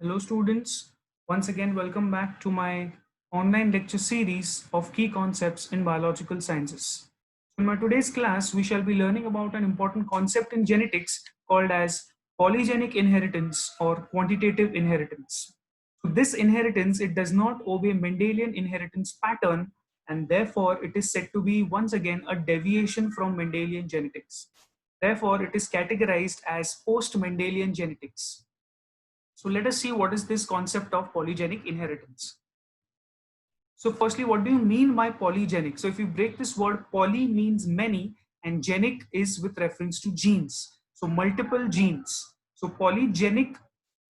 Hello students, once again welcome back to my online lecture series of key concepts in biological sciences. In my today's class, we shall be learning about an important concept in genetics called as polygenic inheritance or quantitative inheritance. So this inheritance, it does not obey Mendelian inheritance pattern, and therefore it is said to be once again a deviation from Mendelian genetics. Therefore, it is categorized as post-Mendelian genetics. So let us see what is this concept of polygenic inheritance. So firstly, what do you mean by polygenic? So if you break this word, poly means many and genic is with reference to genes. So multiple genes. So polygenic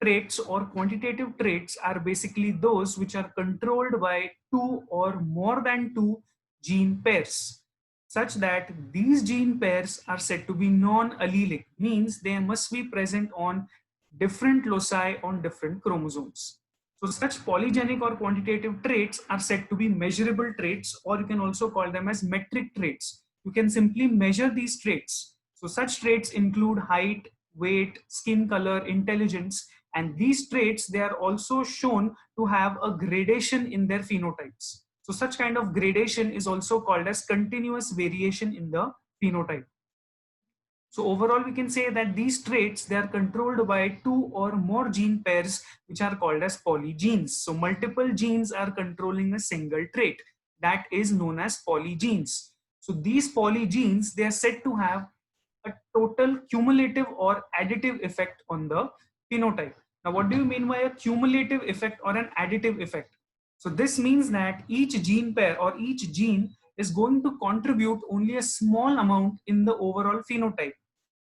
traits or quantitative traits are basically those which are controlled by two or more than two gene pairs, such that these gene pairs are said to be non-allelic, means they must be present on different loci on different chromosomes. So such polygenic or quantitative traits are said to be measurable traits, or you can also call them as metric traits. You can simply measure these traits. So such traits include height, weight, skin color, intelligence, and these traits, they are also shown to have a gradation in their phenotypes. So such kind of gradation is also called as continuous variation in the phenotype. So overall, we can say that these traits, they are controlled by two or more gene pairs, which are called as polygenes. So multiple genes are controlling a single trait. That is known as polygenes. So these polygenes, they are said to have a total cumulative or additive effect on the phenotype. Now, what do you mean by a cumulative effect or an additive effect? So this means that each gene pair or each gene is going to contribute only a small amount in the overall phenotype,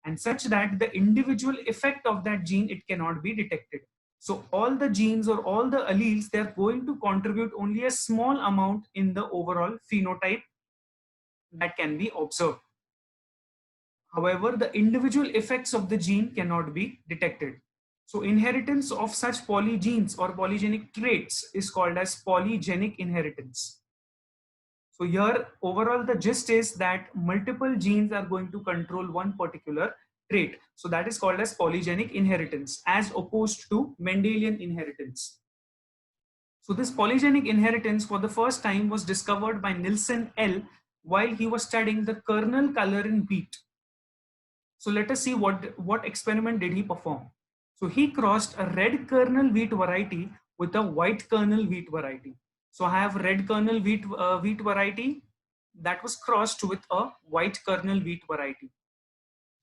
and such that the individual effect of that gene, it cannot be detected. So all the genes or all the alleles, they're going to contribute only a small amount in the overall phenotype that can be observed. However, the individual effects of the gene cannot be detected. So inheritance of such polygenes or polygenic traits is called as polygenic inheritance. So here overall the gist is that multiple genes are going to control one particular trait. So that is called as polygenic inheritance as opposed to Mendelian inheritance. So this polygenic inheritance for the first time was discovered by Nielsen L while he was studying the kernel color in wheat. So let us see what experiment did he perform. So he crossed a red kernel wheat variety with a white kernel wheat variety. So I have red kernel wheat variety that was crossed with a white kernel wheat variety.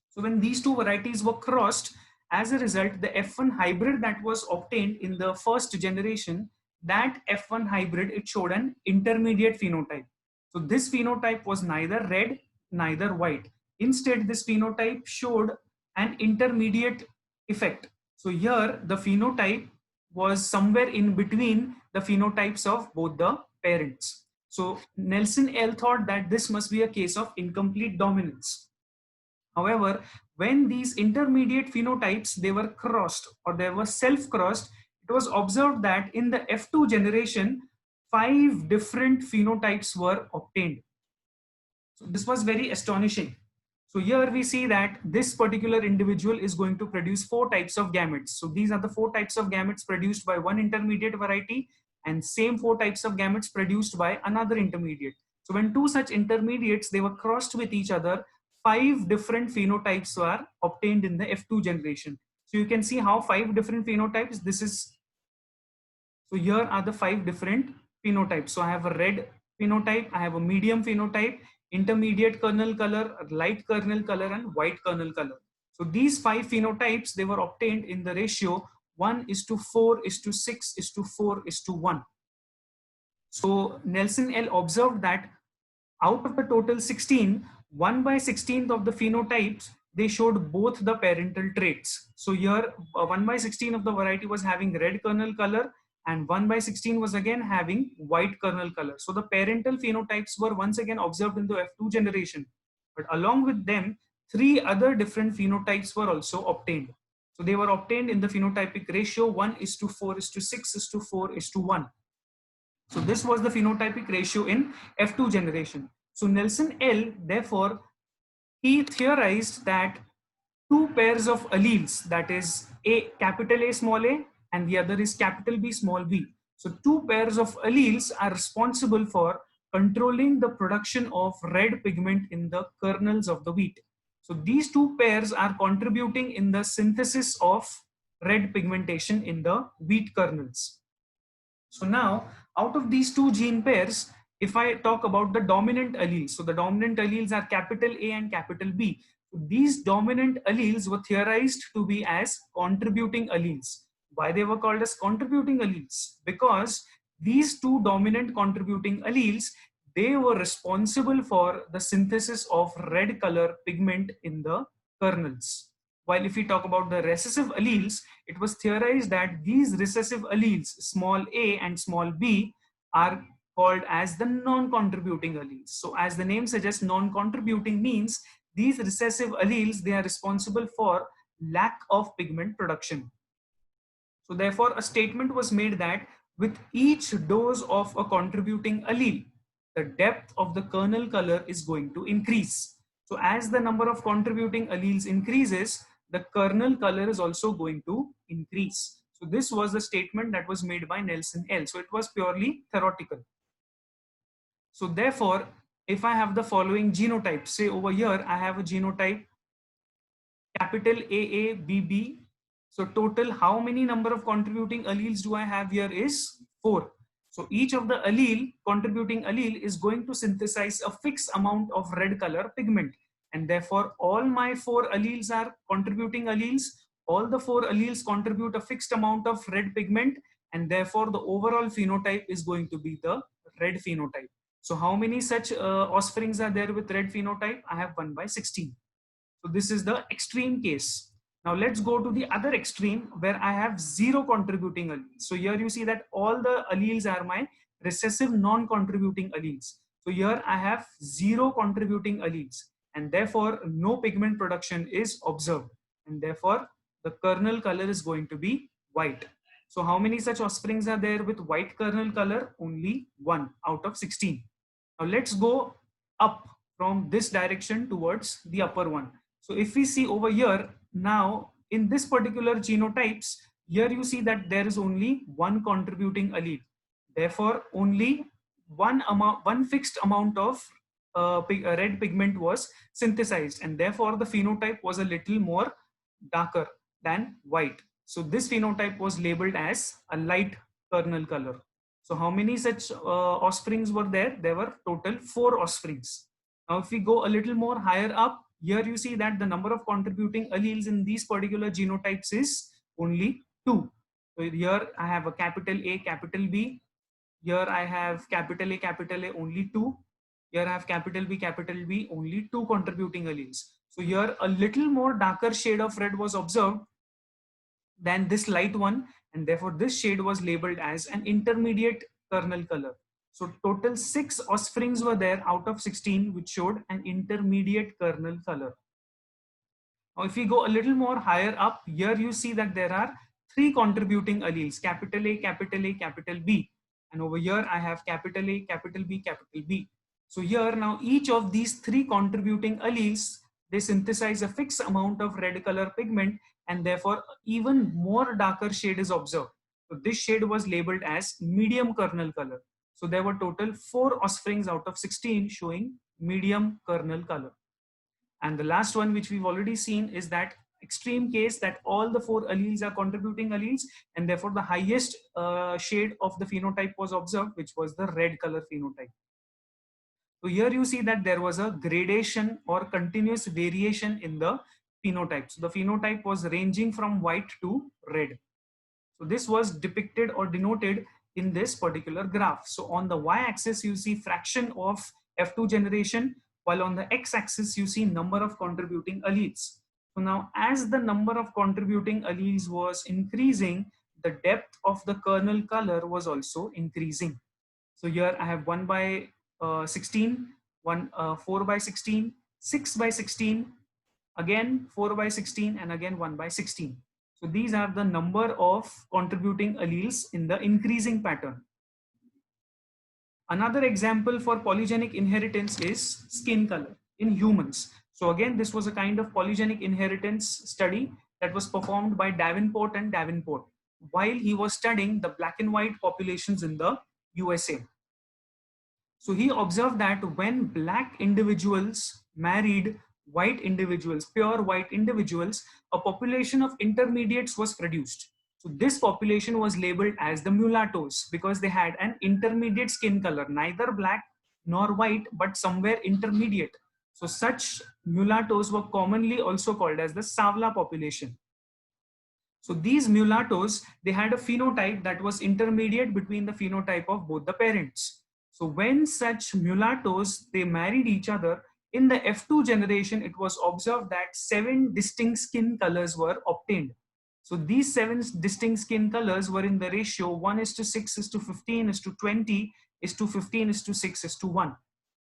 So when these two varieties were crossed, as a result, the F1 hybrid that was obtained in the first generation, that F1 hybrid, it showed an intermediate phenotype. So this phenotype was neither red, neither white. Instead, this phenotype showed an intermediate effect. So here, the phenotype was somewhere in between the phenotypes of both the parents. So Nelson L thought that this must be a case of incomplete dominance. However, when these intermediate phenotypes, they were crossed or they were self-crossed, it was observed that in the F2 generation, 5 different phenotypes were obtained. So this was very astonishing. So here we see that this particular individual is going to produce 4 types of gametes. So these are the 4 types of gametes produced by one intermediate variety, and same 4 types of gametes produced by another intermediate. So when two such intermediates, they were crossed with each other, 5 different phenotypes were obtained in the F2 generation. So you can see how 5 different phenotypes, this is, so here are the 5 different phenotypes. So I have a red phenotype, I have a medium phenotype, intermediate kernel color, light kernel color, and white kernel color. So these 5 phenotypes, they were obtained in the ratio 1:4:6:4:1. So Nelson L observed that out of the total 16, 1/16 of the phenotypes, they showed both the parental traits. So here 1/16 of the variety was having red kernel color, and 1/16 was again having white kernel color. So the parental phenotypes were once again observed in the F2 generation. But along with them, 3 other different phenotypes were also obtained. So they were obtained in the phenotypic ratio 1:4:6:4:1. So this was the phenotypic ratio in F2 generation. So Nelson L, therefore, he theorized that two pairs of alleles, that is A capital A small a and the other is capital B, small b. So two pairs of alleles are responsible for controlling the production of red pigment in the kernels of the wheat. So these two pairs are contributing in the synthesis of red pigmentation in the wheat kernels. So now, out of these two gene pairs, if I talk about the dominant alleles, so the dominant alleles are capital A and capital B. So these dominant alleles were theorized to be as contributing alleles. Why they were called as contributing alleles? Because these two dominant contributing alleles, they were responsible for the synthesis of red color pigment in the kernels. While if we talk about the recessive alleles, it was theorized that these recessive alleles, small a and small b, are called as the non-contributing alleles. So as the name suggests, non-contributing means these recessive alleles, they are responsible for lack of pigment production. So therefore, a statement was made that with each dose of a contributing allele, the depth of the kernel color is going to increase. So as the number of contributing alleles increases, the kernel color is also going to increase. So this was the statement that was made by Nelson L. So it was purely theoretical. So therefore, if I have the following genotype, say over here, I have a genotype capital AABB. So total, how many number of contributing alleles do I have here is 4. So each of the allele, contributing allele, is going to synthesize a fixed amount of red color pigment. And therefore, all my 4 alleles are contributing alleles. All the 4 alleles contribute a fixed amount of red pigment. And therefore, the overall phenotype is going to be the red phenotype. So how many such offsprings are there with red phenotype? I have 1 by 16. So this is the extreme case. Now let's go to the other extreme where I have 0 contributing alleles. So here you see that all the alleles are my recessive non-contributing alleles. So here I have 0 contributing alleles, and therefore no pigment production is observed, and therefore the kernel color is going to be white. So how many such offsprings are there with white kernel color? Only 1 out of 16. Now let's go up from this direction towards the upper one. So if we see over here, now in this particular genotypes, here you see that there is only 1 contributing allele. Therefore, only one fixed amount of red pigment was synthesized, and therefore the phenotype was a little more darker than white. So this phenotype was labeled as a light kernel color. So how many such offsprings were there? There were total 4 offsprings. Now if we go a little more higher up, here you see that the number of contributing alleles in these particular genotypes is only 2. So here I have a capital A, capital B. Here I have capital A, only 2. Here I have capital B, only 2 contributing alleles. So here a little more darker shade of red was observed than this light one, and therefore this shade was labeled as an intermediate kernel color. So total 6 offsprings were there out of 16 which showed an intermediate kernel color. Now if we go a little more higher up, here you see that there are 3 contributing alleles, capital A, capital B. And over here I have capital A, capital B. So here now each of these 3 contributing alleles, they synthesize a fixed amount of red color pigment, and therefore even more darker shade is observed. So this shade was labeled as medium kernel color. So there were total 4 offsprings out of 16 showing medium kernel color. And the last one which we've already seen is that extreme case that all the 4 alleles are contributing alleles, and therefore the highest shade of the phenotype was observed, which was the red color phenotype. So here you see that there was a gradation or continuous variation in the phenotype. So the phenotype was ranging from white to red. So this was depicted or denoted in this particular graph. So on the y-axis you see fraction of F2 generation, while on the x-axis you see number of contributing alleles. So now as the number of contributing alleles was increasing, the depth of the kernel color was also increasing. So here I have 1 by 16, 4 by 16, 6 by 16, again 4 by 16, and again 1 by 16. So these are the number of contributing alleles in the increasing pattern. Another example for polygenic inheritance is skin color in humans. So again, this was a kind of polygenic inheritance study that was performed by Davenport and Davenport. while he was studying the black and white populations in the USA. So he observed that when black individuals married white individuals, pure white individuals, a population of intermediates was produced. So this population was labeled as the mulattoes because they had an intermediate skin color, neither black nor white, but somewhere intermediate. So such mulattoes were commonly also called as the Savla population. So these mulattoes, they had a phenotype that was intermediate between the phenotype of both the parents. So when such mulattoes, they married each other, in the F2 generation, it was observed that 7 distinct skin colors were obtained. So these 7 distinct skin colors were in the ratio 1:6:15:20 15:6:1.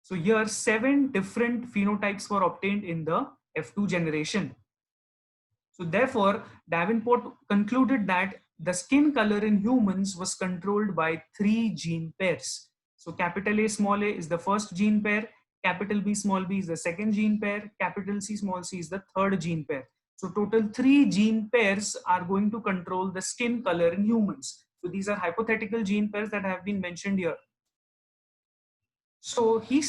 So here 7 different phenotypes were obtained in the F2 generation. So therefore, Davenport concluded that the skin color in humans was controlled by 3 gene pairs. So capital A small a is the first gene pair, capital B small b is the second gene pair, capital C small c is the third gene pair. So total 3 gene pairs are going to control the skin color in humans. So these are hypothetical gene pairs that have been mentioned here. So he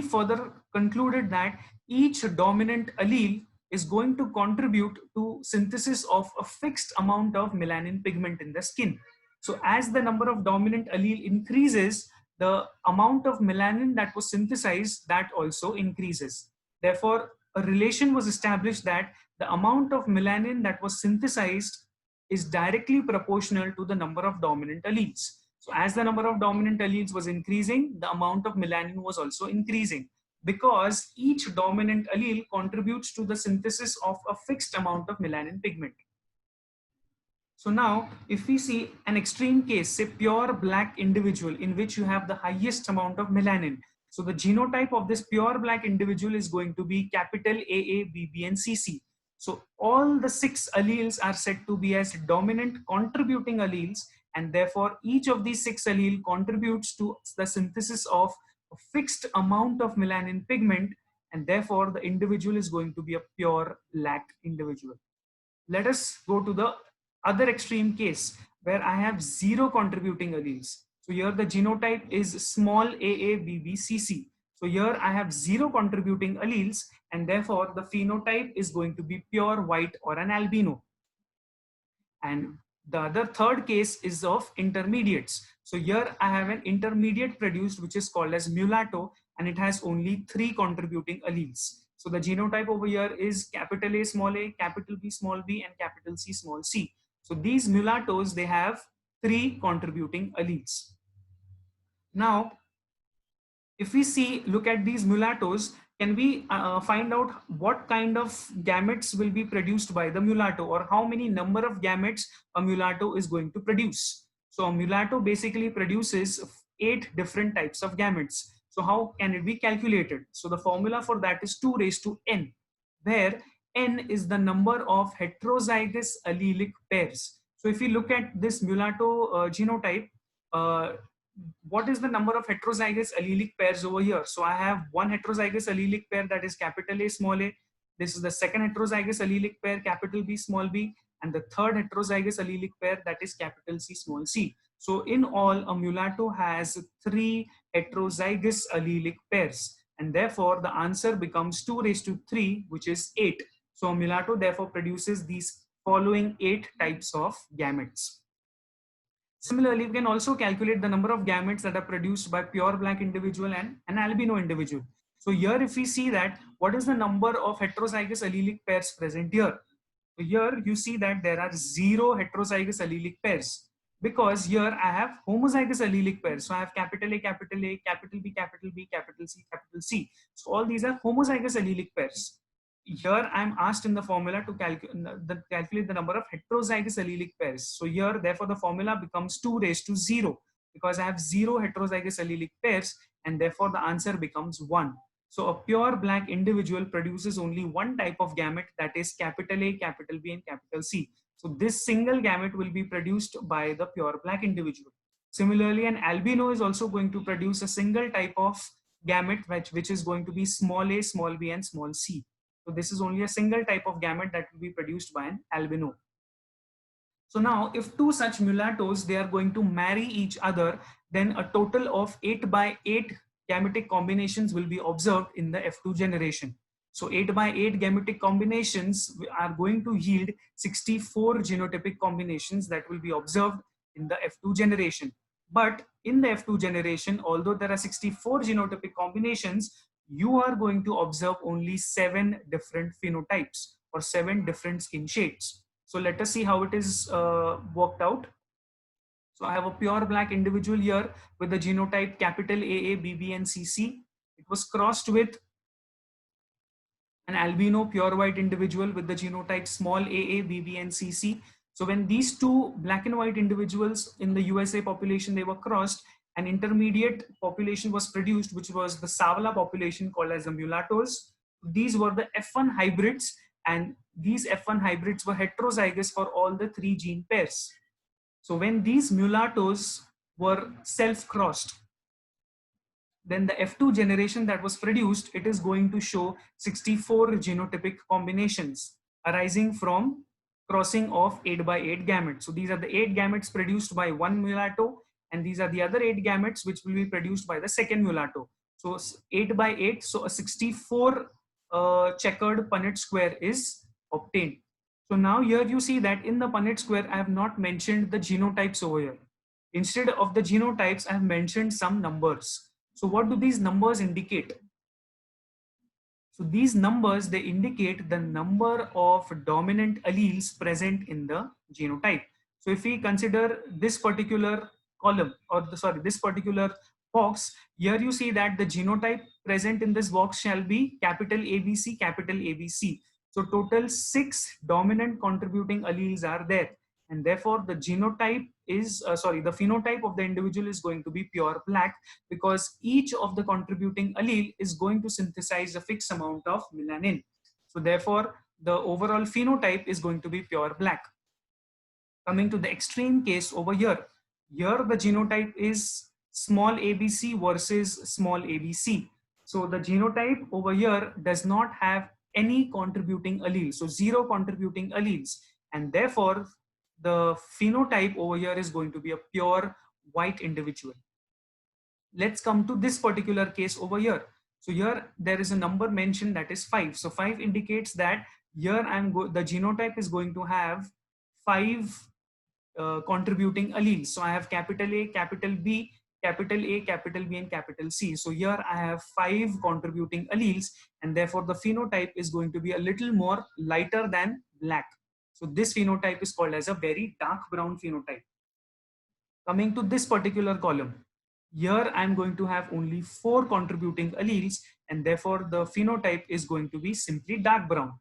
further concluded that each dominant allele is going to contribute to synthesis of a fixed amount of melanin pigment in the skin. So as the number of dominant allele increases, the amount of melanin that was synthesized, that also increases. Therefore, a relation was established that the amount of melanin that was synthesized is directly proportional to the number of dominant alleles. So as the number of dominant alleles was increasing, the amount of melanin was also increasing, because each dominant allele contributes to the synthesis of a fixed amount of melanin pigment. So now, if we see an extreme case, say pure black individual in which you have the highest amount of melanin. So the genotype of this pure black individual is going to be capital AA, BB, and CC. So all the 6 alleles are said to be as dominant contributing alleles, and therefore each of these 6 allele contributes to the synthesis of a fixed amount of melanin pigment, and therefore the individual is going to be a pure black individual. Let us go to the other extreme case where I have 0 contributing alleles. So here the genotype is small AABBCC. So here I have 0 contributing alleles, and therefore the phenotype is going to be pure white or an albino. And the other third case is of intermediates. So here I have an intermediate produced which is called as mulatto, and it has only 3 contributing alleles. So the genotype over here is capital A small a, capital B small b, and capital C small c. So these mulattoes, they have 3 contributing alleles. Now, if we look at these mulattoes, can we find out what kind of gametes will be produced by the mulatto, or how many number of gametes a mulatto is going to produce? So a mulatto basically produces 8 different types of gametes. So how can it be calculated? So the formula for that is 2 raised to n, where n is the number of heterozygous allelic pairs. So if you look at this mulatto genotype, what is the number of heterozygous allelic pairs over here? So I have one heterozygous allelic pair, that is capital A small a. This is the second heterozygous allelic pair, capital B small b, and the third heterozygous allelic pair, that is capital C small c. So in all, a mulatto has 3 heterozygous allelic pairs, and therefore the answer becomes 2 raised to 3, which is 8. So a mulatto therefore produces these following 8 types of gametes. Similarly, we can also calculate the number of gametes that are produced by pure black individual and an albino individual. So here, if we see that, what is the number of heterozygous allelic pairs present here? So here you see that there are 0 heterozygous allelic pairs, because here I have homozygous allelic pairs. So I have capital A, capital A, capital B, capital B, capital C, capital C. So all these are homozygous allelic pairs. Here I am asked in the formula to calculate the number of heterozygous allelic pairs. So here, therefore, the formula becomes 2 raised to 0, because I have 0 heterozygous allelic pairs, and therefore the answer becomes 1. So a pure black individual produces only one type of gamete, that is capital A, capital B, and capital C. So this single gamete will be produced by the pure black individual. Similarly, an albino is also going to produce a single type of gamete, which is going to be small a, small b, and small c. So this is only a single type of gamete that will be produced by an albino. So now if two such mulattoes, they are going to marry each other, then a total of 8 by 8 gametic combinations will be observed in the F2 generation. So 8 by 8 gametic combinations are going to yield 64 genotypic combinations that will be observed in the F2 generation. But in the F2 generation, although there are 64 genotypic combinations, you are going to observe only 7 different phenotypes or 7 different skin shades. So let us see how it is worked out. So I have a pure black individual here with the genotype capital AA, BB, and CC. It was crossed with an albino pure white individual with the genotype small AA, BB, and CC. So when these two black and white individuals in the USA population, they were crossed, an intermediate population was produced, which was the Savala population called as the mulattoes. These were the F1 hybrids, and these F1 hybrids were heterozygous for all the 3 gene pairs. So when these mulattoes were self-crossed, then the F2 generation that was produced, it is going to show 64 genotypic combinations arising from crossing of 8 by 8 gametes. So these are the 8 gametes produced by one mulatto, and these are the other 8 gametes which will be produced by the second mulatto. So 8 by 8, so a 64 checkered Punnett square is obtained. So now here you see that in the Punnett square, I have not mentioned the genotypes over here. Instead of the genotypes, I have mentioned some numbers. So what do these numbers indicate? So these numbers, they indicate the number of dominant alleles present in the genotype. So if we consider this particular column, or this particular box, here you see that the genotype present in this box shall be capital ABC, capital ABC. So total 6 dominant contributing alleles are there. And therefore the genotype is, the phenotype of the individual is going to be pure black, because each of the contributing allele is going to synthesize a fixed amount of melanin. So therefore, the overall phenotype is going to be pure black. Coming to the extreme case over here, here the genotype is small abc versus small abc. So the genotype over here does not have any contributing allele, so 0 contributing alleles, and therefore the phenotype over here is going to be a pure white individual. Let's come to this particular case over here. So here there is a number mentioned, that is 5. So 5 indicates that here the genotype is going to have 5 contributing alleles. So I have capital A, capital B, capital A, capital B, and capital C. So here I have 5 contributing alleles, and therefore the phenotype is going to be a little more lighter than black. So this phenotype is called as a very dark brown phenotype. Coming to this particular column, here I'm going to have only 4 contributing alleles, and therefore the phenotype is going to be simply dark brown.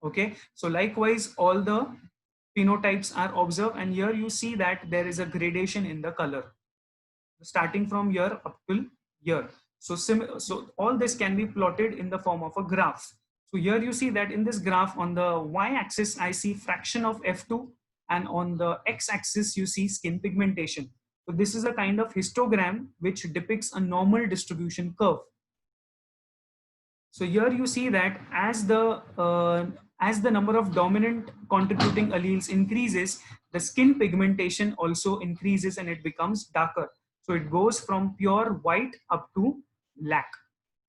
Okay, so likewise all the phenotypes are observed, and here you see that there is a gradation in the color starting from here up till here. So all this can be plotted in the form of a graph. So here you see that in this graph, on the y-axis I see fraction of F2, and on the x-axis you see skin pigmentation. So this is a kind of histogram which depicts a normal distribution curve. So here you see that as the number of dominant contributing alleles increases, the skin pigmentation also increases and it becomes darker. So it goes from pure white up to black.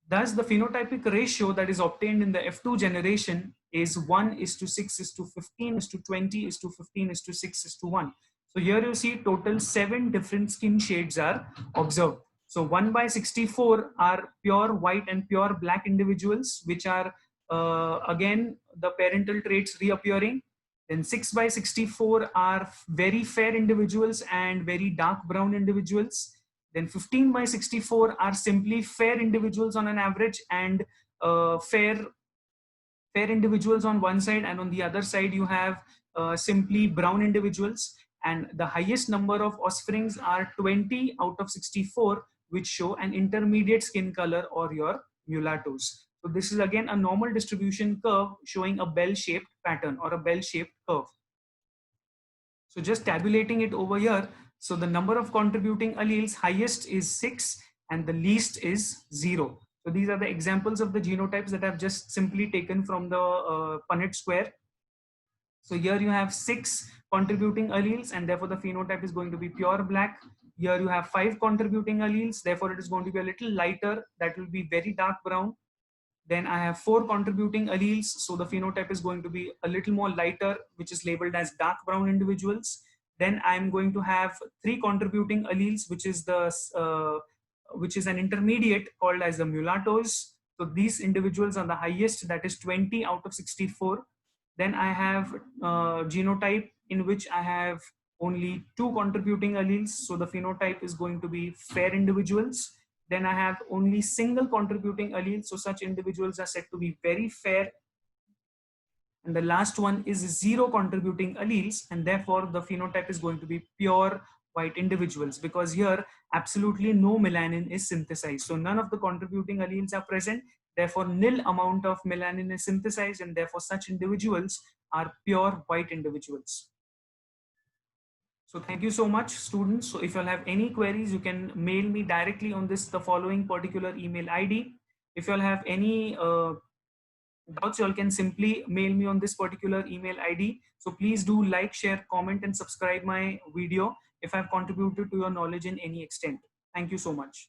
Thus, the phenotypic ratio that is obtained in the F2 generation is 1:6:15:20:15:6:1. So here you see total 7 different skin shades are observed. So 1/64 are pure white and pure black individuals, which are again the parental traits reappearing. Then 6/64 are very fair individuals and very dark brown individuals. Then 15/64 are simply fair individuals on an average, and fair individuals on one side, and on the other side you have simply brown individuals. And the highest number of offsprings are 20 out of 64, which show an intermediate skin color or your mulattoes. So this is again a normal distribution curve showing a bell-shaped pattern or a bell-shaped curve. So just tabulating it over here. So the number of contributing alleles, highest is 6 and the least is 0. So these are the examples of the genotypes that I've just simply taken from the Punnett square. So here you have 6 contributing alleles, and therefore the phenotype is going to be pure black. Here you have 5 contributing alleles, therefore it is going to be a little lighter, that will be very dark brown. Then I have 4 contributing alleles, so the phenotype is going to be a little more lighter, which is labeled as dark brown individuals. Then I'm going to have 3 contributing alleles, which is an intermediate called as the mulattoes. So these individuals are the highest, that is 20 out of 64. Then I have genotype in which I have only 2 contributing alleles, so the phenotype is going to be fair individuals. Then I have only single contributing allele, so such individuals are said to be very fair. And the last one is 0 contributing alleles, and therefore the phenotype is going to be pure white individuals, because here absolutely no melanin is synthesized. So none of the contributing alleles are present, therefore nil amount of melanin is synthesized, and therefore such individuals are pure white individuals. So thank you so much, students. So if you'll have any queries, you can mail me directly on the following particular email ID. If you'll have any doubts, you all can simply mail me on this particular email ID. So please do like, share, comment, and subscribe my video if I've contributed to your knowledge in any extent. Thank you so much.